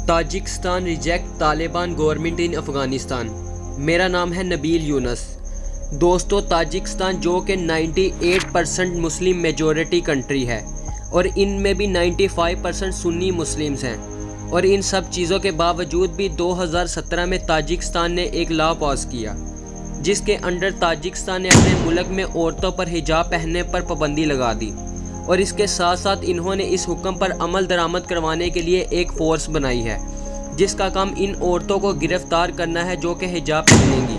Tajikistan reject Taliban government in Afghanistan. मेरा नाम है नबील यूनस। दोस्तों, ताजिकिस्तान जो कि 98% मुस्लिम मेजॉरिटी कंट्री है और इनमें भी 95% सुन्नी मुस्लिम्स हैं, और इन सब चीज़ों के बावजूद भी 2017 में ताजिकिस्तान ने एक लॉ पास किया जिसके अंडर ताजिकिस्तान ने अपने मुल्क में औरतों पर हिजाब पहनने पर पाबंदी लगा दी, और इसके साथ साथ इन्होंने इस हुक्म पर अमल दरामद करवाने के लिए एक फ़ोर्स बनाई है जिसका काम इन औरतों को गिरफ़्तार करना है जो कि हिजाब पहनेंगी।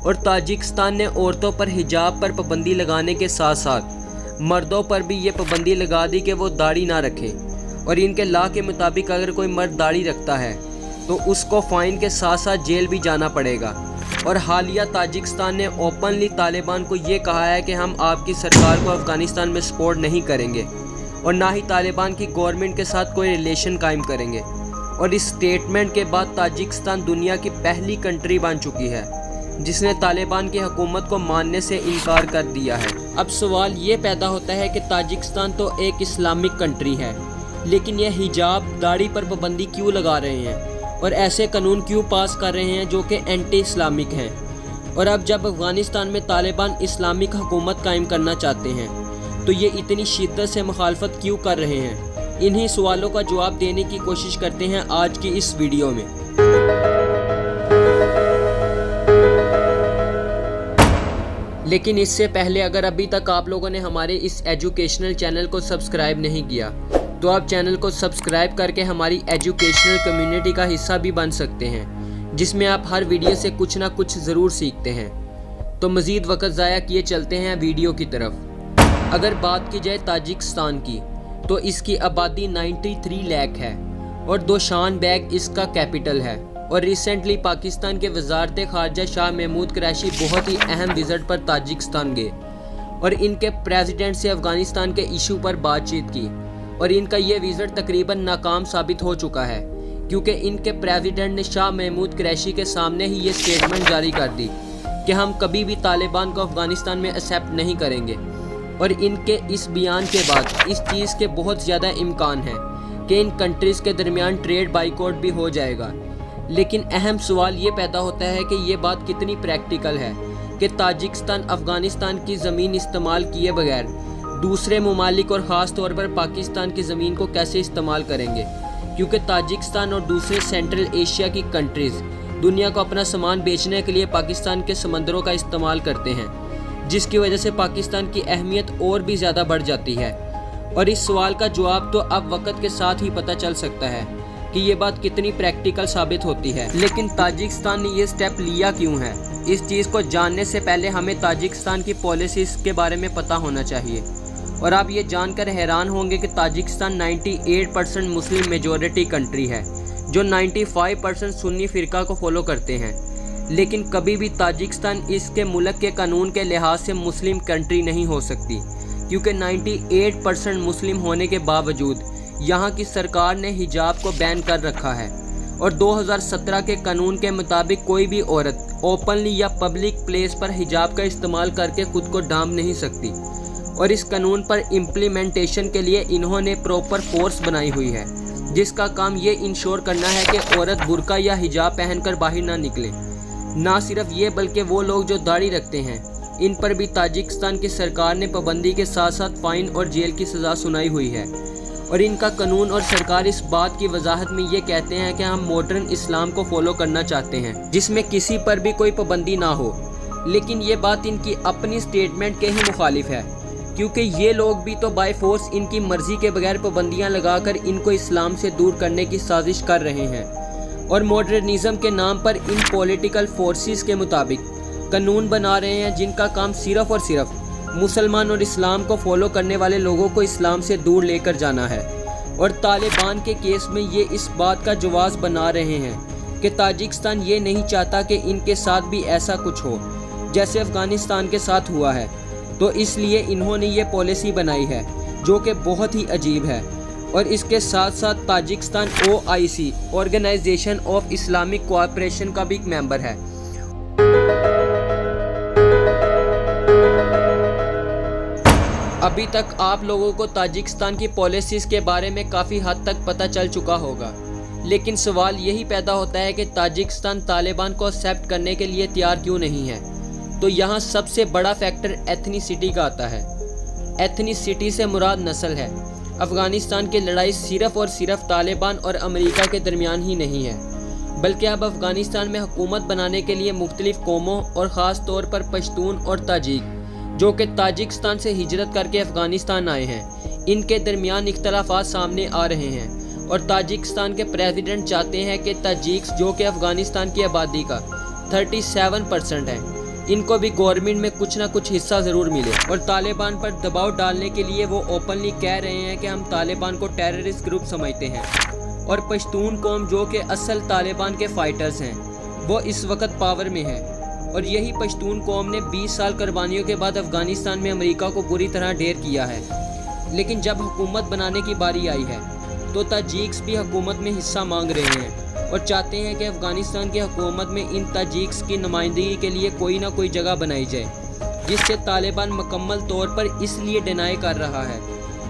और ताजिकिस्तान ने औरतों पर हिजाब पर पाबंदी लगाने के साथ साथ मर्दों पर भी ये पाबंदी लगा दी कि वो दाढ़ी ना रखें, और इनके लॉ के मुताबिक अगर कोई मर्द दाढ़ी रखता है तो उसको फ़ाइन के साथ साथ जेल भी जाना पड़ेगा। और हालिया ताजिकिस्तान ने ओपनली तालिबान को ये कहा है कि हम आपकी सरकार को अफ़गानिस्तान में सपोर्ट नहीं करेंगे और ना ही तालिबान की गवर्नमेंट के साथ कोई रिलेशन कायम करेंगे। और इस स्टेटमेंट के बाद ताजिकिस्तान दुनिया की पहली कंट्री बन चुकी है जिसने तालिबान की हुकूमत को मानने से इनकार कर दिया है। अब सवाल ये पैदा होता है कि ताजिकिस्तान तो एक इस्लामिक कंट्री है, लेकिन यह हिजाब दाढ़ी पर पाबंदी क्यों लगा रहे हैं और ऐसे कानून क्यों पास कर रहे हैं जो कि एंटी इस्लामिक हैं। और अब जब अफ़गानिस्तान में तालिबान इस्लामिक हुकूमत कायम करना चाहते हैं तो ये इतनी शिद्दत से मुखालफत क्यों कर रहे हैं? इन्हीं सवालों का जवाब देने की कोशिश करते हैं आज की इस वीडियो में। लेकिन इससे पहले अगर अभी तक आप लोगों ने हमारे इस एजुकेशनल चैनल को सब्सक्राइब नहीं किया तो आप चैनल को सब्सक्राइब करके हमारी एजुकेशनल कम्युनिटी का हिस्सा भी बन सकते हैं, जिसमें आप हर वीडियो से कुछ ना कुछ ज़रूर सीखते हैं। तो मज़ीद वक्त ज़ाया किए चलते हैं वीडियो की तरफ। अगर बात की जाए ताजिकिस्तान की तो इसकी आबादी 93 लाख है और दोशान बैग इसका कैपिटल है। और रिसेंटली पाकिस्तान के वज़ारत ख़ारजा शाह महमूद कुरैशी बहुत ही अहम विज़िट पर ताजिकिस्तान गए और इनके प्रेसिडेंट से अफ़गानिस्तान के इशू पर बातचीत की, और इनका ये विज़िट तकरीबन नाकाम साबित हो चुका है क्योंकि इनके प्रेसिडेंट ने शाह महमूद कुरैशी के सामने ही ये स्टेटमेंट जारी कर दी कि हम कभी भी तालिबान को अफ़गानिस्तान में एक्सेप्ट नहीं करेंगे। और इनके इस बयान के बाद इस चीज़ के बहुत ज़्यादा इम्कान है कि इन कंट्रीज़ के दरमियान ट्रेड बाइकआउट भी हो जाएगा। लेकिन अहम सवाल ये पैदा होता है कि ये बात कितनी प्रैक्टिकल है कि ताजिकिस्तान अफ़गानिस्तान की ज़मीन इस्तेमाल किए बगैर दूसरे ममालिक और ख़ास तौर पर पाकिस्तान की ज़मीन को कैसे इस्तेमाल करेंगे, क्योंकि ताजिकिस्तान और दूसरे सेंट्रल एशिया की कंट्रीज़ दुनिया को अपना सामान बेचने के लिए पाकिस्तान के समंदरों का इस्तेमाल करते हैं, जिसकी वजह से पाकिस्तान की अहमियत और भी ज़्यादा बढ़ जाती है। और इस सवाल का जवाब तो अब वक्त के साथ ही पता चल सकता है कि ये बात कितनी प्रैक्टिकल साबित होती है। लेकिन ताजिकिस्तान ने ये स्टेप लिया क्यों है, इस चीज़ को जानने से पहले हमें ताजिकिस्तान की पॉलिसीज़ के बारे में पता होना चाहिए। और आप ये जानकर हैरान होंगे कि ताजिकिस्तान 98% मुस्लिम मेजॉरिटी कंट्री है जो 95% सुन्नी फ़िरका को फॉलो करते हैं, लेकिन कभी भी ताजिकिस्तान इसके मुल्क के कानून के लिहाज से मुस्लिम कंट्री नहीं हो सकती, क्योंकि 98% मुस्लिम होने के बावजूद यहाँ की सरकार ने हिजाब को बैन कर रखा है। और 2017 के कानून के मुताबिक कोई भी औरत ओपनली या पब्लिक प्लेस पर हिजाब का इस्तेमाल करके खुद को ढांप नहीं सकती। और इस कानून पर इम्प्लीमेंटेशन के लिए इन्होंने प्रॉपर फोर्स बनाई हुई है जिसका काम ये इंश्योर करना है कि औरत बुर्का या हिजाब पहनकर बाहर ना निकले। ना सिर्फ ये बल्कि वो लोग जो दाढ़ी रखते हैं इन पर भी ताजिकिस्तान की सरकार ने पाबंदी के साथ साथ फ़ाइन और जेल की सज़ा सुनाई हुई है। और इनका कानून और सरकार इस बात की वजाहत में ये कहते हैं कि हम मॉडर्न इस्लाम को फॉलो करना चाहते हैं जिसमें किसी पर भी कोई पाबंदी ना हो। लेकिन ये बात इनकी अपनी स्टेटमेंट के ही मुखालिफ है, क्योंकि ये लोग भी तो बाय फोर्स इनकी मर्ज़ी के बगैर पाबंदियाँ लगाकर इनको इस्लाम से दूर करने की साजिश कर रहे हैं। और मॉडर्निज़म के नाम पर इन पॉलिटिकल फोर्सेस के मुताबिक कानून बना रहे हैं जिनका काम सिर्फ़ और सिर्फ मुसलमान और इस्लाम को फॉलो करने वाले लोगों को इस्लाम से दूर लेकर जाना है। और तालिबान के केस में ये इस बात का जवाब बना रहे हैं कि ताजिकिस्तान ये नहीं चाहता कि इनके साथ भी ऐसा कुछ हो जैसे अफ़गानिस्तान के साथ हुआ है, तो इसलिए इन्होंने ये पॉलिसी बनाई है जो कि बहुत ही अजीब है। और इसके साथ साथ Tajikistan OIC organisation of Islamic cooperation का भी एक मेंबर है। अभी तक आप लोगों को ताजिकिस्तान की पॉलिसीज़ के बारे में काफ़ी हद तक पता चल चुका होगा, लेकिन सवाल यही पैदा होता है कि ताजिकिस्तान तालिबान को एक्सेप्ट करने के लिए तैयार क्यों नहीं है। तो यहाँ सबसे बड़ा फैक्टर एथनिसिटी का आता है। एथनिसिटी से मुराद नस्ल है। अफ़गानिस्तान की लड़ाई सिर्फ़ और सिर्फ तालिबान और अमेरिका के दरमियान ही नहीं है, बल्कि अब अफ़गानिस्तान में हुकूमत बनाने के लिए मुख्तलिफ़ कौमों और ख़ास तौर पर पश्तून और ताजिक, जो कि ताजिकिस्तान से हिजरत करके अफ़गानिस्तान आए हैं, इनके दरमियान इख्तलाफात सामने आ रहे हैं। और ताजिकिस्तान के प्रेसिडेंट चाहते हैं कि ताजिक्स, जो कि अफ़गानिस्तान की आबादी का 37% है, इनको भी गवर्नमेंट में कुछ ना कुछ हिस्सा ज़रूर मिले। और तालिबान पर दबाव डालने के लिए वो ओपनली कह रहे हैं कि हम तालिबान को टेररिस्ट ग्रुप समझते हैं। और पश्तून कौम, जो कि असल तालिबान के फाइटर्स हैं, वो इस वक्त पावर में है। और यही पश्तून कौम ने 20 साल कुर्बानियों के बाद अफ़गानिस्तान में अमेरिका को बुरी तरह ढेर किया है। लेकिन जब हुकूमत बनाने की बारी आई है तो ताजिक्स भी हुकूमत में हिस्सा मांग रहे हैं और चाहते हैं कि अफ़गानिस्तान की हुकूमत में इन ताजिक्स की नुमाइंदगी के लिए कोई ना कोई जगह बनाई जाए, जिससे तालिबान मुकम्मल तौर पर इसलिए डिनाई कर रहा है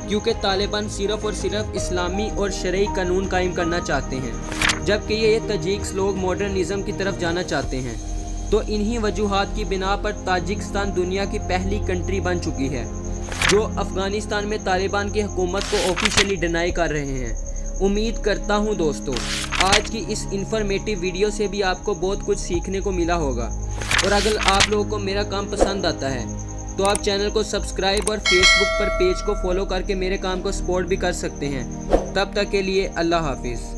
क्योंकि तालिबान सिर्फ़ और सिर्फ इस्लामी और शरई कानून कायम करना चाहते हैं, जबकि ये ताजिक्स लोग मॉडर्निज़म की तरफ जाना चाहते हैं। तो इन्हीं वजूहात की बिना पर ताजिकिस्तान दुनिया की पहली कंट्री बन चुकी है जो अफ़गानिस्तान में तालिबान की हुकूमत को ऑफिशियली डिनाई कर रहे हैं। उम्मीद करता हूँ दोस्तों, आज की इस इंफॉर्मेटिव वीडियो से भी आपको बहुत कुछ सीखने को मिला होगा। और अगर आप लोगों को मेरा काम पसंद आता है तो आप चैनल को सब्सक्राइब और फेसबुक पर पेज को फॉलो करके मेरे काम को सपोर्ट भी कर सकते हैं। तब तक के लिए अल्लाह हाफिज़।